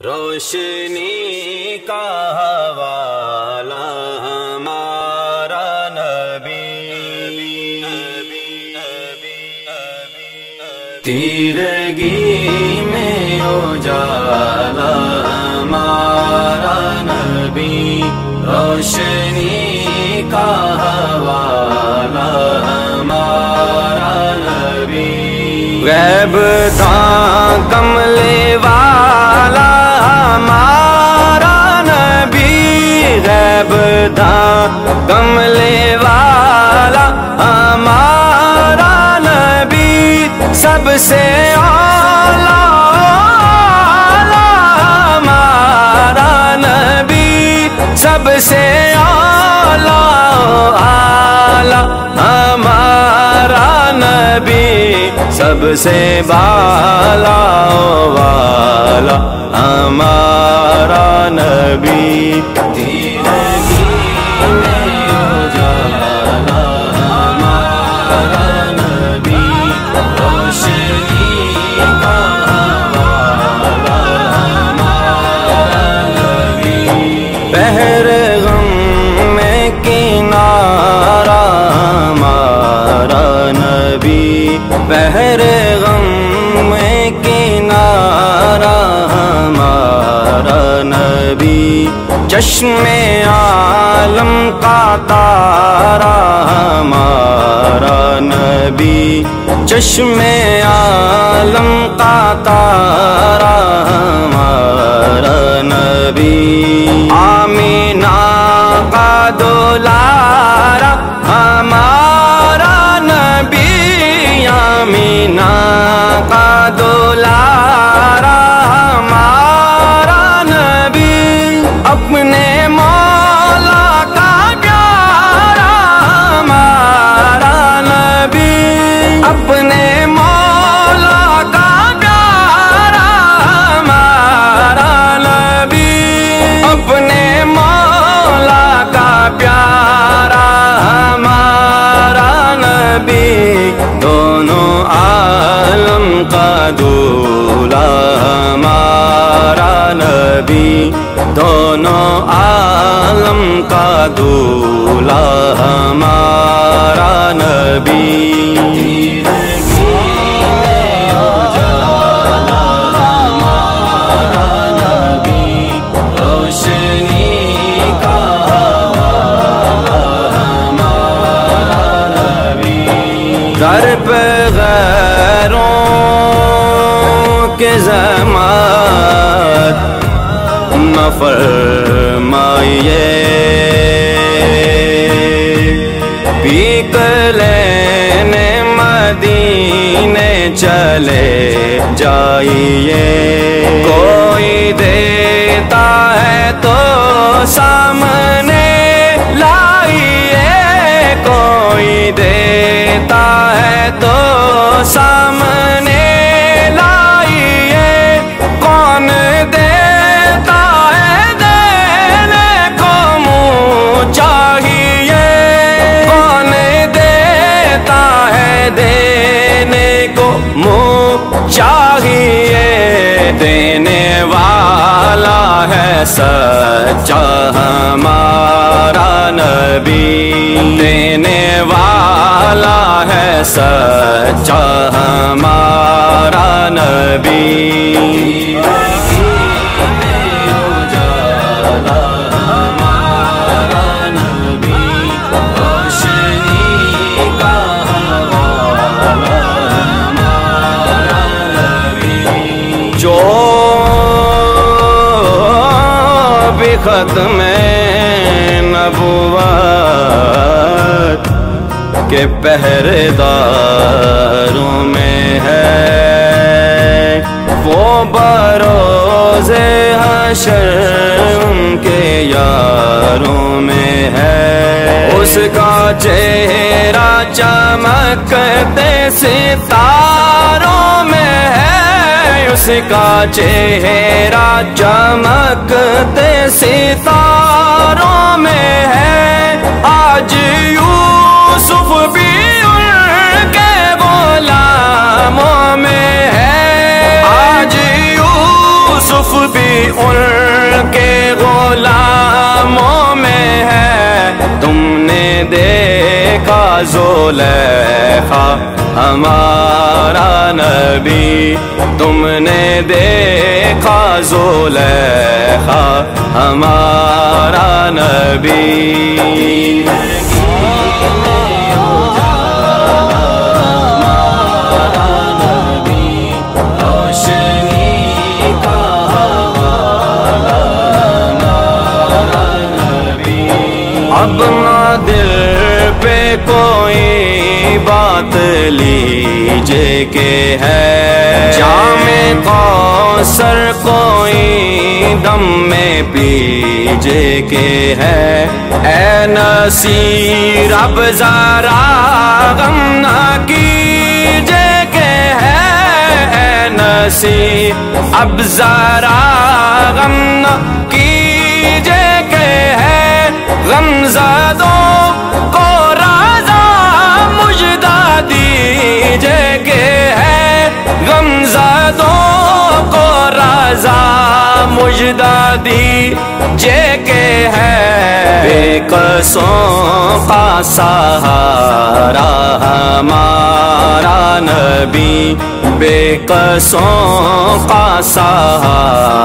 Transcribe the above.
روشنی کا حوالہ ہمارا نبی، تیرگی میں اجالا ہمارا نبی، روشنی کا حوالہ ہمارا نبی، غیب تھا کملے والا ہمارا نبی، غیب تھا کملے والا ہمارا نبی، سب سے اعلیٰ ہمارا نبی، سب سے اعلیٰ ہمارا نبی، سب سے بالا والا ہمارا نبی، تیرگی میں اجالا ہمارا نبی، روشنی کا حوالہ ہمارا نبی، بحر غم میں کنارہ ہمارا نبی، بحر غم میں کنارہ ہمارا نبی، چشم عالم کا تارا ہمارا نبی، چشم عالم کا تارا ہمارا نبی، آمینہ کا دولارا ہمارا نبی، آمینہ کا دولارا ہمارا نبی، اپنے مولا کا پیارا ہمارا نبی، اپنے مولا کا پیارا ہمارا نبی، اپنے مولا کا پیارا ہمارا نبی، دونوں عالم کا دولہ ہمارا نبی، دونوں عالم کا دولہ ہمارا نبی، تیرگی میں اجالا ہمارا نبی، روشنی کا حوالہ ہمارا نبی، در پہ غیروں کے زحمت نہ فرمائیے، پیک لینے مدینے چلے جائیے، کوئی دیتا ہے تو سامنے لائیے، کوئی دیتا ہے تو سامنے لائیے، کون دیتا ہے دینے کو منہ چاہیے، کون دیتا ہے دینے کو منہ چاہیے، دینے والا ہے سچا ہمارا نبی، دینے والا ہے سچا ہمارا نبی، تیرگی میں اجالا ہمارا نبی، روشنی کا حوالہ ہمارا نبی، جو بھی ختم نبوت کے پہرے داروں میں ہے، وہ بروز حشر ان کے یاروں میں ہے، اس کا چہرہ چمکتے ستاروں میں ہے، اس کا چہرہ چمکتے ستاروں میں ہے، آج یوسف بھی ان کے غلاموں میں ہے، آج یوسف یوسف بھی ان کے غلاموں میں ہے، تم نے دیکھا زلیخا ہمارا نبی، تم نے دیکھا زلیخا ہمارا نبی۔ اب نہ دل پہ کوئی بات لیجے کہ ہے جام کوثر کوئی دم میں پیجے کہ ہے، اے نصیر اب ذرا غم نہ کیجے کہ ہے، اے نصیر اب ذرا غم نہ کیجے کہ ہے، غمزدوں کو رضا مژدہ دیجے کہ ہے، غمزدوں کو رضا مژدہ دیجے کہ ہے، بے قصوں کا سہارا ہمارا نبی، بے قصوں کا سہارا